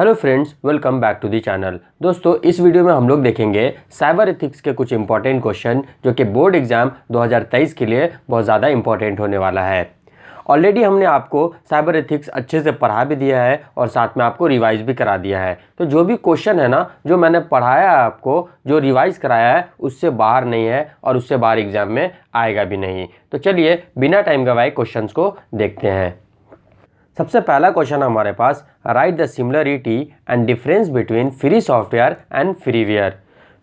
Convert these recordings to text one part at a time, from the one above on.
Hello friends, welcome back to the channel. दोस्तों, इस video में हम लोग देखेंगे साइबर एथिक्स के कुछ इंपॉर्टेंट क्वेश्चन जो कि बोर्ड एग्जाम 2023 के लिए बहुत ज़्यादा इंपॉर्टेंट होने वाला है। ऑलरेडी हमने आपको साइबर एथिक्स अच्छे से पढ़ा भी दिया है और साथ में आपको रिवाइज भी करा दिया है। तो जो भी क्वेश्चन है ना, जो मैंने पढ़ाया है आपको, जो रिवाइज कराया है, उससे बाहर नहीं है और उससे बाहर एग्जाम में आएगा भी नहीं। तो चलिए बिना टाइम गवाए क्वेश्चंस को देखते हैं। सबसे पहला क्वेश्चन हमारे पास, write the similarity and difference between free software and freeware.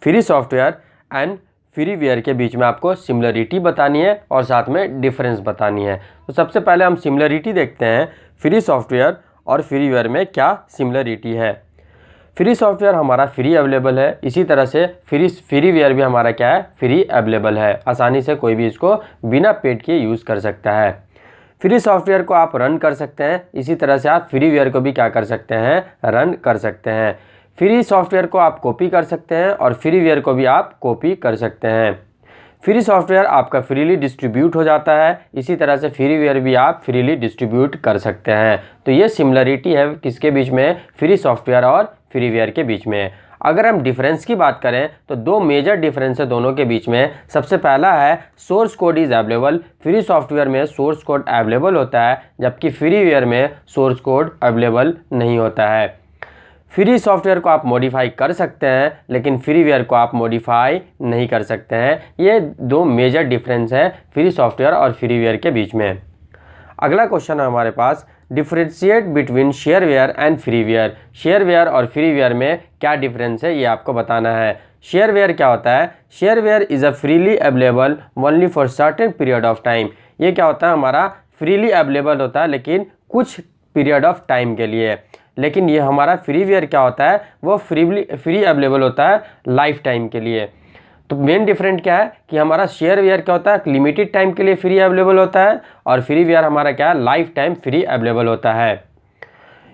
Free software and freeware के बीच में आपको सिमिलरिटी बतानी है और साथ में डिफरेंस बतानी है। तो सबसे पहले हम सिमिलरिटी देखते हैं, फ्री सॉफ्टवेयर और फ्रीवेयर में क्या सिमिलरिटी है। फ्री सॉफ्टवेयर हमारा फ्री अवेलेबल है, इसी तरह से फ्रीवेयर भी हमारा क्या है, फ्री अवेलेबल है। आसानी से कोई भी इसको बिना पेड के यूज़ कर सकता है। फ्री सॉफ्टवेयर को आप रन कर सकते हैं, इसी तरह से आप फ्रीवेयर को भी क्या कर सकते हैं, रन कर सकते हैं। फ्री सॉफ्टवेयर को आप कॉपी कर सकते हैं और फ्रीवेयर को भी आप कॉपी कर सकते हैं। फ्री सॉफ्टवेयर आपका फ्रीली डिस्ट्रीब्यूट हो जाता है, इसी तरह से फ्रीवेयर भी आप फ्रीली डिस्ट्रीब्यूट कर सकते हैं। तो ये सिमिलरिटी है किसके बीच में, फ्री सॉफ्टवेयर और फ्रीवेयर के बीच में। अगर हम डिफरेंस की बात करें तो दो मेजर डिफरेंस है दोनों के बीच में। सबसे पहला है source code is available. Free software में सोर्स कोड अवेलेबल होता है, जबकि फ्रीवेयर में सोर्स कोड अवेलेबल नहीं होता है। फ्री सॉफ्टवेयर को आप मॉडिफाई कर सकते हैं, लेकिन फ्रीवेयर को आप मॉडिफाई नहीं कर सकते हैं। ये दो मेजर डिफरेंस है फ्री सॉफ्टवेयर और फ्रीवेयर के बीच में। अगला क्वेश्चन है हमारे पास, differentiate between shareware and freeware. Shareware और फ्रीवेयर में क्या डिफरेंस है, ये आपको बताना है। शेयरवेयर क्या होता है, shareware is a freely available only for certain period of time. ये क्या होता है, हमारा फ्रीली अवेलेबल होता है लेकिन कुछ पीरियड ऑफ टाइम के लिए। लेकिन ये हमारा फ्रीवेयर क्या होता है, वो फ्री अवेलेबल होता है लाइफ टाइम के लिए। तो मेन डिफरेंट क्या है कि हमारा शेयरवेयर क्या होता है, लिमिटेड टाइम के लिए फ्री अवेलेबल होता है, और फ्रीवेयर हमारा क्या है, लाइफ टाइम फ्री अवेलेबल होता है।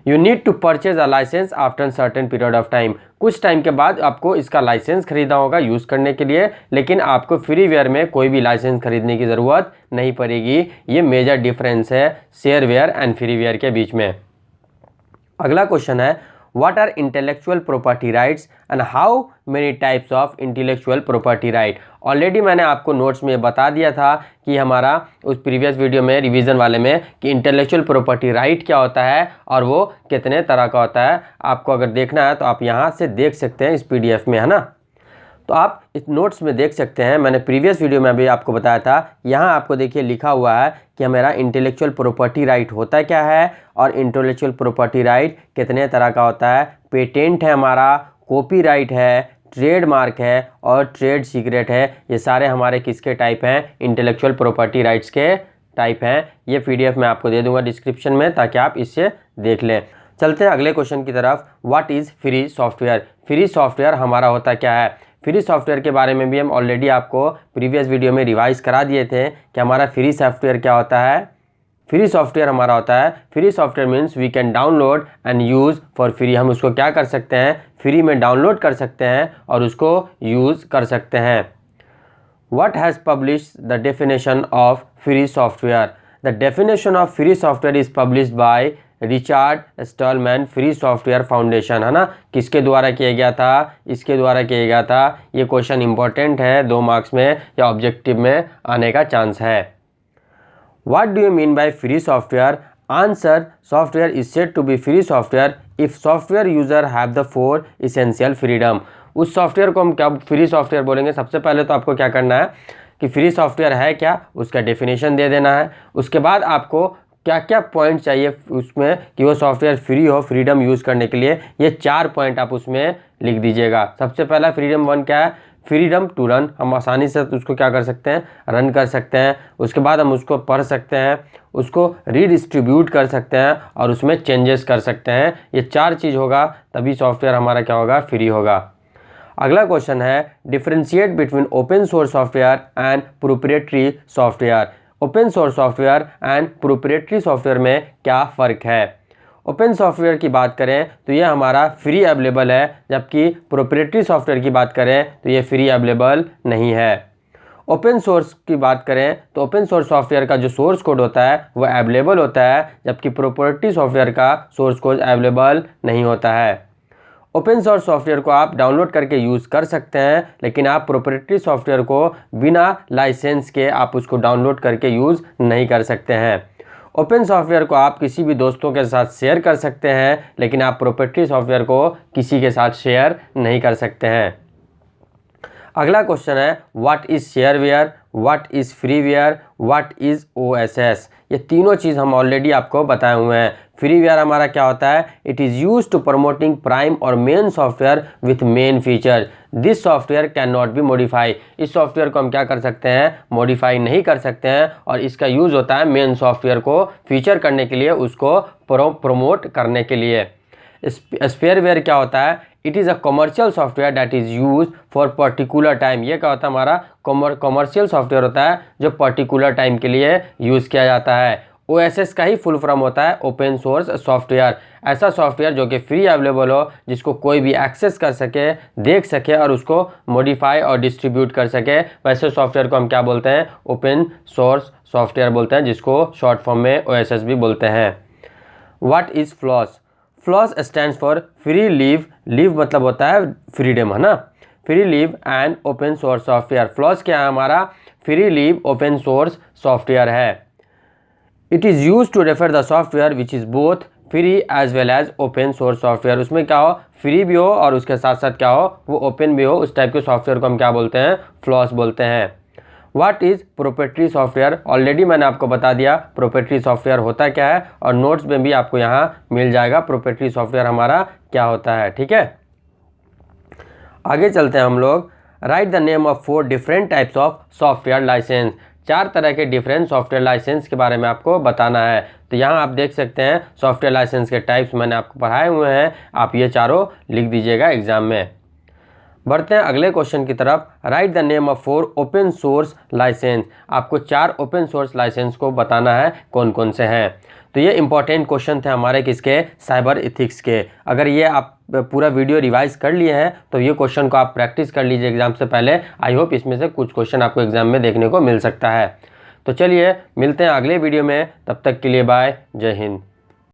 You need to purchase a licence after certain period of time. कुछ टाइम के बाद आपको इसका लाइसेंस खरीदना होगा यूज़ करने के लिए, लेकिन आपको फ्रीवेयर में कोई भी लाइसेंस खरीदने की ज़रूरत नहीं पड़ेगी। ये मेजर डिफरेंस है शेयरवेयर एंड फ्रीवेयर के बीच में। अगला क्वेश्चन है, What are intellectual property rights and how many types of intellectual property right? Already मैंने आपको नोट्स में बता दिया था कि हमारा उस प्रीवियस वीडियो में रिवीजन वाले में कि इंटेलेक्चुअल प्रॉपर्टी राइट क्या होता है और वो कितने तरह का होता है। आपको अगर देखना है तो आप यहाँ से देख सकते हैं इस पीडीएफ में, है ना। तो आप इस नोट्स में देख सकते हैं, मैंने प्रीवियस वीडियो में भी आपको बताया था। यहाँ आपको देखिए लिखा हुआ है कि हमारा इंटेलेक्चुअल प्रॉपर्टी राइट होता क्या है और इंटेलेक्चुअल प्रॉपर्टी राइट कितने तरह का होता है। पेटेंट है हमारा, कॉपीराइट है, ट्रेडमार्क है और ट्रेड सीक्रेट है। ये सारे हमारे किसके टाइप हैं, इंटेलेक्चुअल प्रॉपर्टी राइट्स के टाइप हैं। ये पीडीएफ मैं आपको दे दूंगा डिस्क्रिप्शन में, ताकि आप इससे देख लें। चलते हैं अगले क्वेश्चन की तरफ। What is free software. Free software हमारा होता क्या है। फ्री सॉफ्टवेयर के बारे में भी हम ऑलरेडी आपको प्रीवियस वीडियो में रिवाइज करा दिए थे कि हमारा फ्री सॉफ्टवेयर क्या होता है। फ्री सॉफ्टवेयर हमारा होता है, free software means we can download and use for free. हम उसको क्या कर सकते हैं, फ्री में डाउनलोड कर सकते हैं और उसको यूज़ कर सकते हैं। What has published the definition of free software. The definition of free software is published by Richard Stallman free software foundation, है ना। किसके द्वारा किया गया था, इसके द्वारा किया गया था। ये क्वेश्चन इंपॉर्टेंट है, 2 मार्क्स में या ऑब्जेक्टिव में आने का चांस है। What do you mean by free software. Answer, software is said to be free software if software user have the 4 essential freedom. उस सॉफ्टवेयर को हम क्या फ्री सॉफ्टवेयर बोलेंगे। सबसे पहले तो आपको क्या करना है कि फ्री सॉफ्टवेयर है क्या, उसका डेफिनेशन दे देना है। उसके बाद आपको क्या क्या पॉइंट चाहिए उसमें कि वो सॉफ्टवेयर फ्री हो, फ्रीडम यूज़ करने के लिए। ये 4 पॉइंट आप उसमें लिख दीजिएगा। सबसे पहला फ्रीडम 1 क्या है, फ्रीडम टू रन। हम आसानी से उसको क्या कर सकते हैं, रन कर सकते हैं। उसके बाद हम उसको पढ़ सकते हैं, उसको रीडिस्ट्रीब्यूट कर सकते हैं और उसमें चेंजेस कर सकते हैं। ये 4 चीज़ होगा तभी सॉफ्टवेयर हमारा क्या होगा, फ्री होगा। अगला क्वेश्चन है, differentiate between open source software and proprietary software. Open source software and proprietary software में क्या फ़र्क है। ओपन सॉफ्टवेयर की बात करें तो ये हमारा फ्री अवेलेबल है, जबकि प्रोप्राइटरी सॉफ्टवेयर की बात करें तो ये फ्री अवेलेबल नहीं है। ओपन सोर्स की बात करें तो ओपन सोर्स सॉफ्टवेयर का जो सोर्स कोड होता है वो अवेलेबल होता है, जबकि प्रोप्राइटरी सॉफ्टवेयर का सोर्स कोड अवेलेबल नहीं होता है। ओपन सोर्स सॉफ्टवेयर को आप डाउनलोड करके यूज़ कर सकते हैं, लेकिन आप प्रोप्राइटरी सॉफ्टवेयर को बिना लाइसेंस के आप उसको डाउनलोड करके यूज़ नहीं कर सकते हैं। ओपन सॉफ्टवेयर को आप किसी भी दोस्तों के साथ शेयर कर सकते हैं, लेकिन आप प्रोप्राइटरी सॉफ्टवेयर को किसी के साथ शेयर नहीं कर सकते हैं। अगला क्वेश्चन है what is shareware, what is freeware, what is OSS. ये तीनों चीज़ हम ऑलरेडी आपको बताए हुए हैं। फ्रीवेयर हमारा क्या होता है, it is use to promoting prime और main software with main feature, this software can not be modify. इस सॉफ्टवेयर को हम क्या कर सकते हैं, मॉडिफाई नहीं कर सकते हैं, और इसका यूज़ होता है मेन सॉफ्टवेयर को फीचर करने के लिए, उसको प्रमोट करने के लिए। स्पेयरवेयर क्या होता है, it is a commercial software that is use for particular time. ये क्या होता है, हमारा कमर्शियल सॉफ्टवेयर होता है जो पर्टिकुलर टाइम के लिए यूज़ किया जाता है। ओएसएस का ही फुल फॉर्म होता है ओपन सोर्स सॉफ्टवेयर, ऐसा सॉफ्टवेयर जो कि फ्री अवेलेबल हो, जिसको कोई भी एक्सेस कर सके, देख सके और उसको मॉडिफाई और डिस्ट्रीब्यूट कर सके, वैसे सॉफ्टवेयर को हम क्या बोलते हैं, ओपन सोर्स सॉफ्टवेयर बोलते हैं, जिसको शॉर्ट फॉर्म में ओएसएस भी बोलते हैं। What is FLOSS, FLOSS stands for free लीव, लीव मतलब होता है फ्रीडम, है ना, फ्री लीव and open source software. FLOSS क्या है, हमारा फ्री लीव ओपन सोर्स सॉफ्टवेयर है। It is use to refer the software which is both free as well as open source software. उसमें क्या हो, फ्री भी हो और उसके साथ साथ क्या हो, वो ओपन भी हो, उस टाइप के सॉफ्टवेयर को हम क्या बोलते हैं, फ्लॉस बोलते हैं। What is proprietary software, already मैंने आपको बता दिया प्रोप्राइटरी सॉफ्टवेयर होता क्या है, और नोट्स में भी आपको यहाँ मिल जाएगा प्रोप्राइटरी सॉफ्टवेयर हमारा क्या होता है। ठीक है, आगे चलते हैं हम लोग। Write the name of 4 different types of software licence. 4 तरह के डिफरेंट सॉफ्टवेयर लाइसेंस के बारे में आपको बताना है। तो यहाँ आप देख सकते हैं सॉफ्टवेयर लाइसेंस के टाइप्स मैंने आपको पढ़ाए हुए हैं, आप ये चारों लिख दीजिएगा एग्जाम में। बढ़ते हैं अगले क्वेश्चन की तरफ। Write the name of 4 open source licence. आपको 4 ओपन सोर्स लाइसेंस को बताना है कौन कौन से हैं। तो ये इंपॉर्टेंट क्वेश्चन थे हमारे किसके, साइबर एथिक्स के। अगर ये आप पूरा वीडियो रिवाइज कर लिए हैं तो ये क्वेश्चन को आप प्रैक्टिस कर लीजिए एग्जाम से पहले। आई होप इसमें से कुछ क्वेश्चन आपको एग्जाम में देखने को मिल सकता है। तो चलिए मिलते हैं अगले वीडियो में, तब तक के लिए बाय, जय हिंद।